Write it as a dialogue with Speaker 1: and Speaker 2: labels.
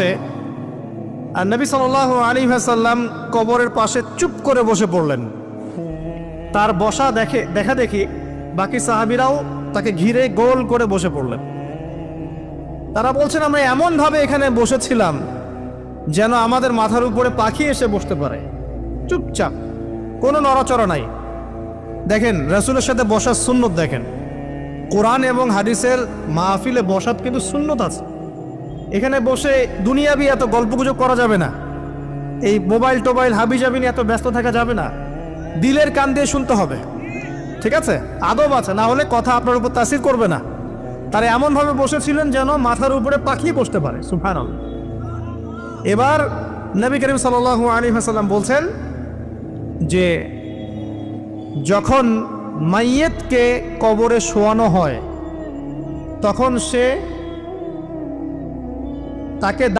Speaker 1: হচ্ছে আর নবী সাল্লাল্লাহু আলাইহি ওয়াসাল্লাম কবরের পাশে চুপ করে বসে পড়লেন। তার বসা দেখা দেখি বাকি সাহাবীরাও তাকে ঘিরে গোল করে বসে পড়লেন। তারা বলছেন আমরা এমনভাবে এখানে বসেছিলাম যেন আমাদের মাথার উপরে পাখি এসে বসতে পারে, চুপচাপ, কোনো নড়াচড়া নাই। দেখেন রাসূলের সাথে বসার সুন্নত, দেখেন কোরআন এবং হাদিসের মাহফিলে বসার কিন্তু সুন্নত আছে। এখানে বসে দুনিয়াবি এত গল্পগুজব করা যাবে না, এই মোবাইল টোবাইল হাবিজাবি নিয়ে এত ব্যস্ত থাকা যাবে না, দিলের কান দিয়ে শুনতে হবে, ঠিক আছে? আদব আছে, না হলে কথা আপনার উপর তাসির করবে না। তারা এমনভাবে বসেছিলেন যেন মাথার উপরে পাখি বসতে পারে, সুবহানাল্লাহ। এবার নবী করিম সাল্লাল্লাহু আলাইহি ওয়াসাল্লাম বলছেন যে যখন মাইয়েতকে কবরে শোয়ানো হয় তখন সে তাকে